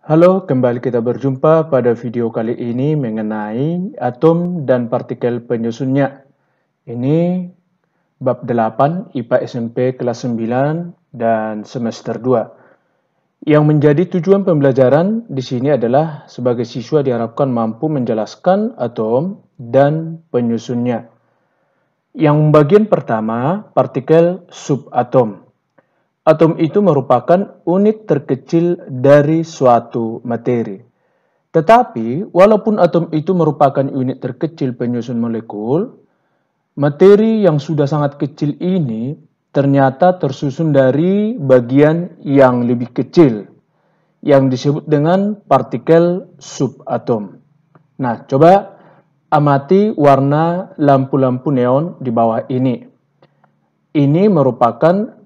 Halo, kembali kita berjumpa pada video kali ini mengenai atom dan partikel penyusunnya. Ini bab 8 IPA SMP kelas 9 dan semester 2. Yang menjadi tujuan pembelajaran di sini adalah sebagai siswa diharapkan mampu menjelaskan atom dan penyusunnya. Yang bagian pertama, partikel subatom. Atom itu merupakan unit terkecil dari suatu materi. Tetapi, walaupun atom itu merupakan unit terkecil penyusun molekul, materi yang sudah sangat kecil ini ternyata tersusun dari bagian yang lebih kecil, yang disebut dengan partikel subatom. Nah, coba amati warna lampu-lampu neon di bawah ini. Ini merupakan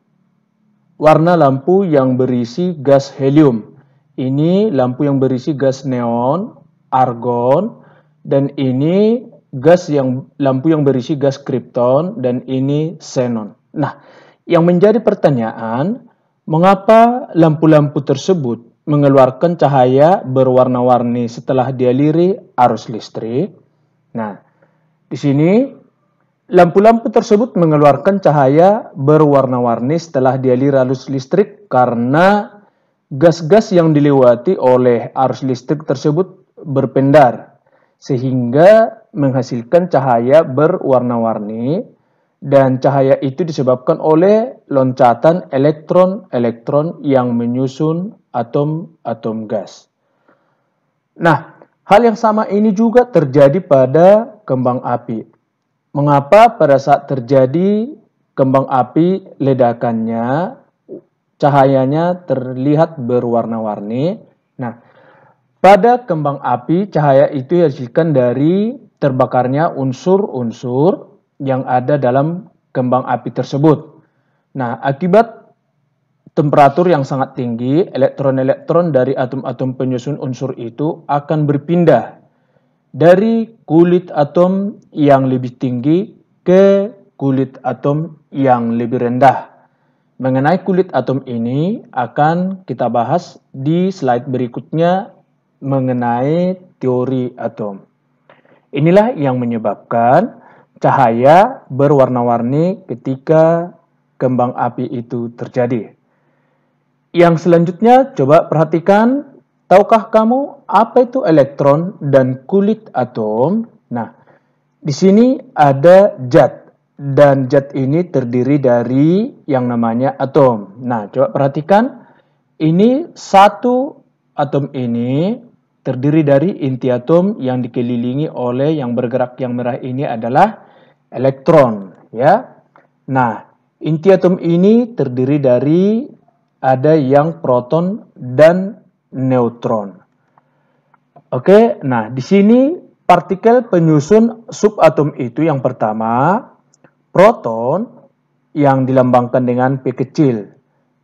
warna lampu yang berisi gas helium. Ini lampu yang berisi gas neon, argon, dan ini lampu yang berisi gas krypton, dan ini xenon. Nah, yang menjadi pertanyaan, mengapa lampu-lampu tersebut mengeluarkan cahaya berwarna-warni setelah dialiri arus listrik? Nah, di sini lampu-lampu tersebut mengeluarkan cahaya berwarna-warni setelah dialiri arus listrik karena gas-gas yang dilewati oleh arus listrik tersebut berpendar sehingga menghasilkan cahaya berwarna-warni, dan cahaya itu disebabkan oleh loncatan elektron-elektron yang menyusun atom-atom gas. Nah, hal yang sama ini juga terjadi pada kembang api. Mengapa pada saat terjadi kembang api ledakannya cahayanya terlihat berwarna-warni? Nah, pada kembang api cahaya itu dihasilkan dari terbakarnya unsur-unsur yang ada dalam kembang api tersebut. Nah, akibat temperatur yang sangat tinggi, elektron-elektron dari atom-atom penyusun unsur itu akan berpindah dari kulit atom yang lebih tinggi ke kulit atom yang lebih rendah. Mengenai kulit atom ini akan kita bahas di slide berikutnya mengenai teori atom. Inilah yang menyebabkan cahaya berwarna-warni ketika kembang api itu terjadi. Yang selanjutnya coba perhatikan. Tahukah kamu apa itu elektron dan kulit atom? Nah, di sini ada zat, dan zat ini terdiri dari yang namanya atom. Nah, coba perhatikan, ini satu atom ini terdiri dari inti atom yang dikelilingi oleh yang bergerak yang merah ini adalah elektron, ya. Nah, inti atom ini terdiri dari ada yang proton dan neutron. Oke, nah di sini partikel penyusun subatom itu yang pertama, proton yang dilambangkan dengan P kecil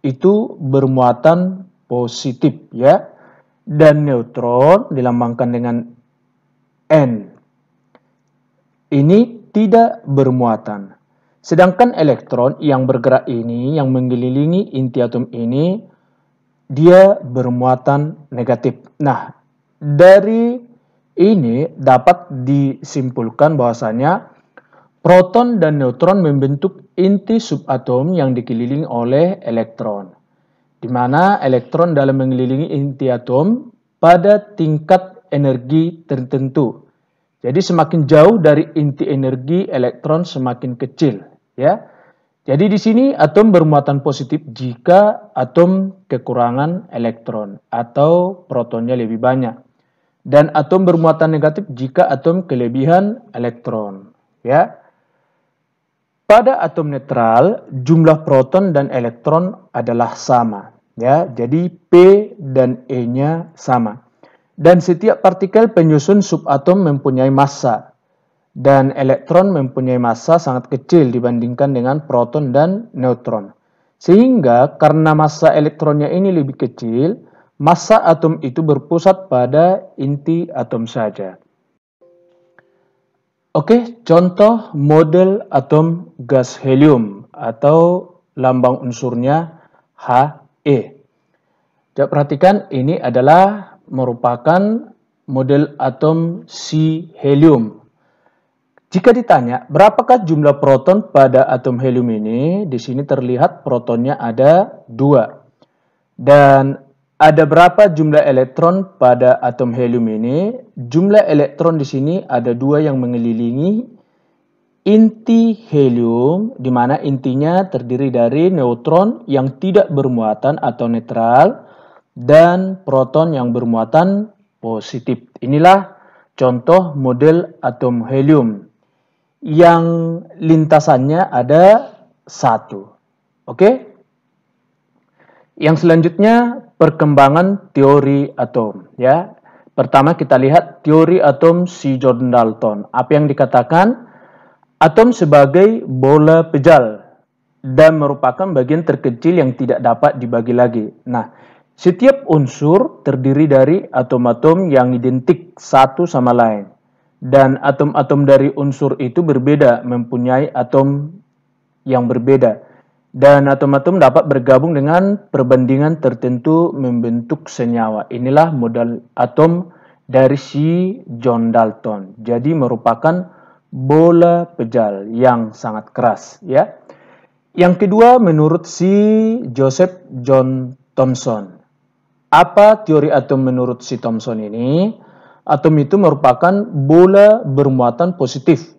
itu bermuatan positif, ya, dan neutron dilambangkan dengan N. Ini tidak bermuatan. Sedangkan elektron yang bergerak ini, yang mengelilingi inti atom ini, dia bermuatan negatif. Nah, dari ini dapat disimpulkan bahwasanya proton dan neutron membentuk inti subatom yang dikelilingi oleh elektron, di mana elektron dalam mengelilingi inti atom pada tingkat energi tertentu. Jadi semakin jauh dari inti energi, elektron semakin kecil, ya. Jadi di sini atom bermuatan positif jika atom kekurangan elektron atau protonnya lebih banyak, dan atom bermuatan negatif jika atom kelebihan elektron, ya. Pada atom netral, jumlah proton dan elektron adalah sama, ya. Jadi P dan E-nya sama. Dan setiap partikel penyusun subatom mempunyai massa, dan elektron mempunyai massa sangat kecil dibandingkan dengan proton dan neutron. Sehingga karena massa elektronnya ini lebih kecil, massa atom itu berpusat pada inti atom saja. Oke, contoh model atom gas helium atau lambang unsurnya He. Coba perhatikan, ini adalah merupakan model atom si helium. Jika ditanya, berapakah jumlah proton pada atom helium ini? Di sini terlihat protonnya ada 2. Dan ada berapa jumlah elektron pada atom helium ini? Jumlah elektron di sini ada 2 yang mengelilingi inti helium, di mana intinya terdiri dari neutron yang tidak bermuatan atau netral dan proton yang bermuatan positif. Inilah contoh model atom helium yang lintasannya ada 1. Oke? Yang selanjutnya perkembangan teori atom, ya. Pertama kita lihat teori atom si John Dalton. Apa yang dikatakan? Atom sebagai bola pejal dan merupakan bagian terkecil yang tidak dapat dibagi lagi. Nah, setiap unsur terdiri dari atom-atom yang identik satu sama lain. Dan atom-atom dari unsur itu berbeda, mempunyai atom yang berbeda. Dan atom-atom dapat bergabung dengan perbandingan tertentu membentuk senyawa. Inilah model atom dari si John Dalton. Jadi merupakan bola pejal yang sangat keras, ya. Yang kedua menurut si Joseph John Thomson. Apa teori atom menurut si Thomson ini? Atom itu merupakan bola bermuatan positif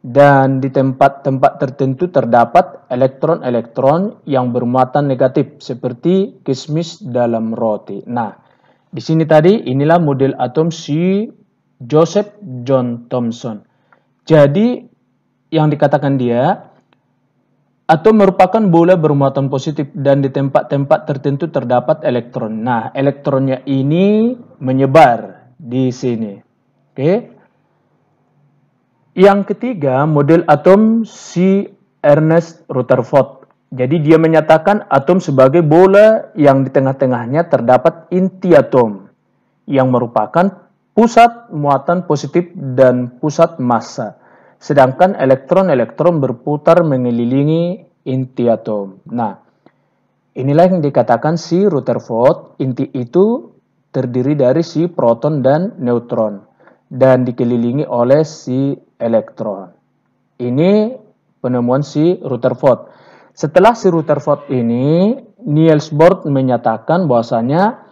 dan di tempat-tempat tertentu terdapat elektron-elektron yang bermuatan negatif seperti kismis dalam roti. Nah, di sini tadi inilah model atom si Joseph John Thomson. Jadi yang dikatakan dia, atom merupakan bola bermuatan positif dan di tempat-tempat tertentu terdapat elektron. Nah, elektronnya ini menyebar di sini. Oke. Yang ketiga, model atom si Ernest Rutherford. Jadi dia menyatakan atom sebagai bola yang di tengah-tengahnya terdapat inti atom yang merupakan pusat muatan positif dan pusat massa. Sedangkan elektron-elektron berputar mengelilingi inti atom. Nah, inilah yang dikatakan si Rutherford. Inti itu terdiri dari si proton dan neutron dan dikelilingi oleh si elektron. Ini penemuan si Rutherford. Setelah si Rutherford ini, Niels Bohr menyatakan bahwasanya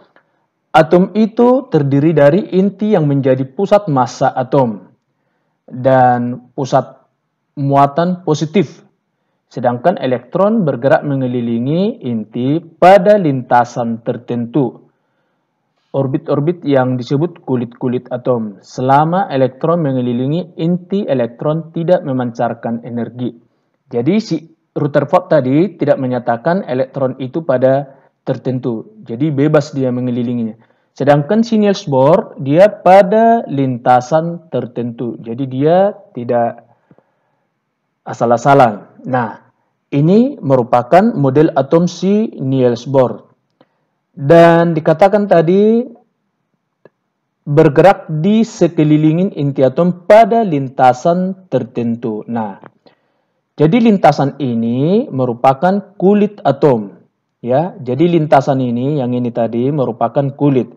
atom itu terdiri dari inti yang menjadi pusat massa atom dan pusat muatan positif. Sedangkan elektron bergerak mengelilingi inti pada lintasan tertentu. Orbit-orbit yang disebut kulit-kulit atom. Selama elektron mengelilingi inti, elektron tidak memancarkan energi. Jadi si Rutherford tadi tidak menyatakan elektron itu pada tertentu. Jadi bebas dia mengelilinginya. Sedangkan si Niels Bohr dia pada lintasan tertentu. Jadi dia tidak asal-asalan. Nah, ini merupakan model atom si Niels Bohr. Dan dikatakan tadi bergerak di sekelilingin inti atom pada lintasan tertentu. Nah, jadi lintasan ini merupakan kulit atom, ya. Jadi lintasan ini, yang ini tadi merupakan kulit.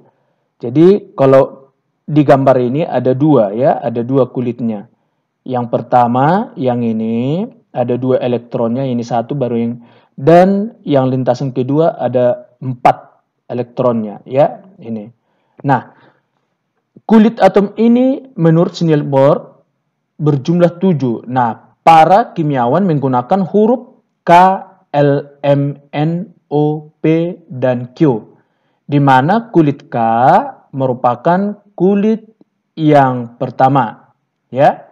Jadi kalau di gambar ini ada 2, ya, ada 2 kulitnya. Yang pertama, yang ini ada 2 elektronnya, ini 1 baru yang, dan yang lintasan kedua ada 4 elektronnya, ya, ini. Nah, kulit atom ini menurut Niels Bohr berjumlah 7. Nah, para kimiawan menggunakan huruf K, L, M, N, O, P, dan Q. Di mana kulit K merupakan kulit yang pertama, ya.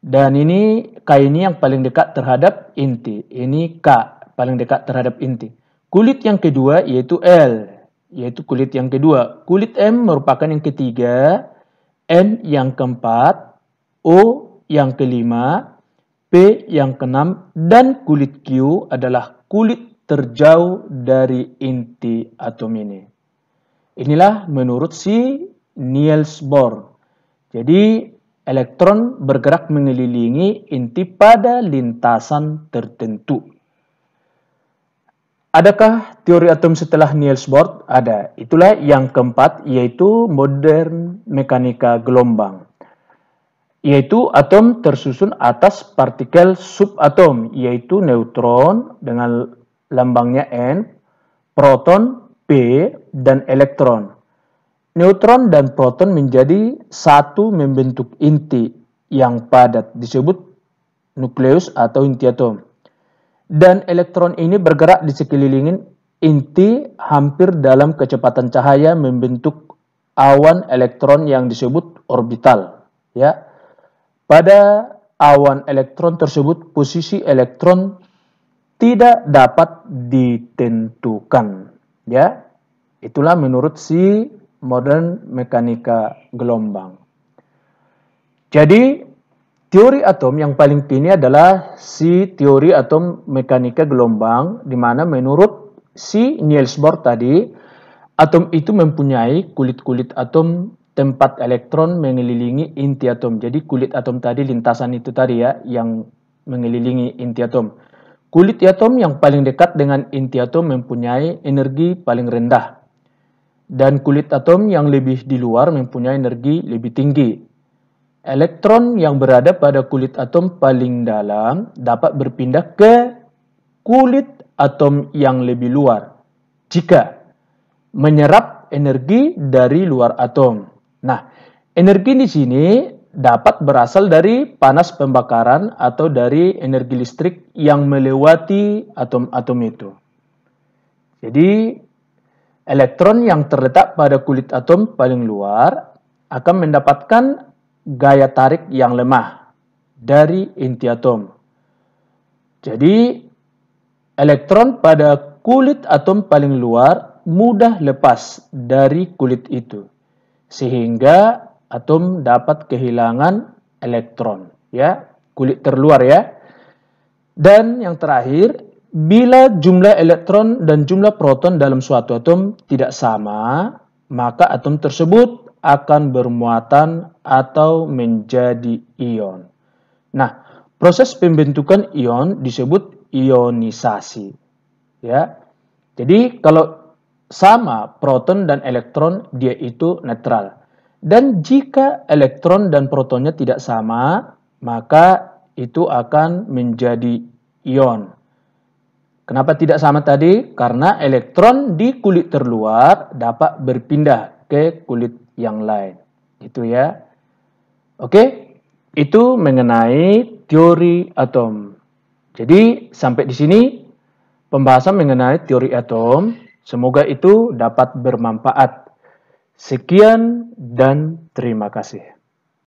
Dan ini K ini yang paling dekat terhadap inti. Ini K paling dekat terhadap inti. Kulit yang kedua yaitu L, yaitu kulit yang kedua. Kulit M merupakan yang ketiga, N yang keempat, O yang kelima, P yang keenam, dan kulit Q adalah kulit terjauh dari inti atom ini. Inilah menurut si Niels Bohr. Jadi elektron bergerak mengelilingi inti pada lintasan tertentu. Adakah teori atom setelah Niels Bohr? Ada. Itulah yang keempat, yaitu modern mekanika gelombang. Yaitu atom tersusun atas partikel subatom, yaitu neutron dengan lambangnya N, proton P, dan elektron. Neutron dan proton menjadi satu membentuk inti yang padat, disebut nukleus atau inti atom. Dan elektron ini bergerak di sekeliling inti hampir dalam kecepatan cahaya membentuk awan elektron yang disebut orbital. Ya, pada awan elektron tersebut posisi elektron tidak dapat ditentukan. Ya, itulah menurut si modern mekanika gelombang. Jadi teori atom yang paling tinggi adalah si teori atom mekanika gelombang, di mana menurut si Niels Bohr tadi, atom itu mempunyai kulit-kulit atom tempat elektron mengelilingi inti atom. Jadi kulit atom tadi, lintasan itu tadi ya, yang mengelilingi inti atom. Kulit atom yang paling dekat dengan inti atom mempunyai energi paling rendah. Dan kulit atom yang lebih di luar mempunyai energi lebih tinggi. Elektron yang berada pada kulit atom paling dalam dapat berpindah ke kulit atom yang lebih luar jika menyerap energi dari luar atom. Nah, energi di sini dapat berasal dari panas pembakaran atau dari energi listrik yang melewati atom-atom itu. Jadi, elektron yang terletak pada kulit atom paling luar akan mendapatkan gaya tarik yang lemah dari inti atom. Jadi, elektron pada kulit atom paling luar mudah lepas dari kulit itu, sehingga atom dapat kehilangan elektron, ya, kulit terluar ya. Dan yang terakhir, bila jumlah elektron dan jumlah proton dalam suatu atom tidak sama, maka atom tersebut akan bermuatan atau menjadi ion. Nah, proses pembentukan ion disebut ionisasi. Ya. Jadi kalau sama proton dan elektron, dia itu netral. Dan jika elektron dan protonnya tidak sama, maka itu akan menjadi ion. Kenapa tidak sama tadi? Karena elektron di kulit terluar dapat berpindah ke kulit yang lain. Itu ya. Oke, itu mengenai teori atom. Jadi sampai di sini pembahasan mengenai teori atom. Semoga itu dapat bermanfaat. Sekian dan terima kasih.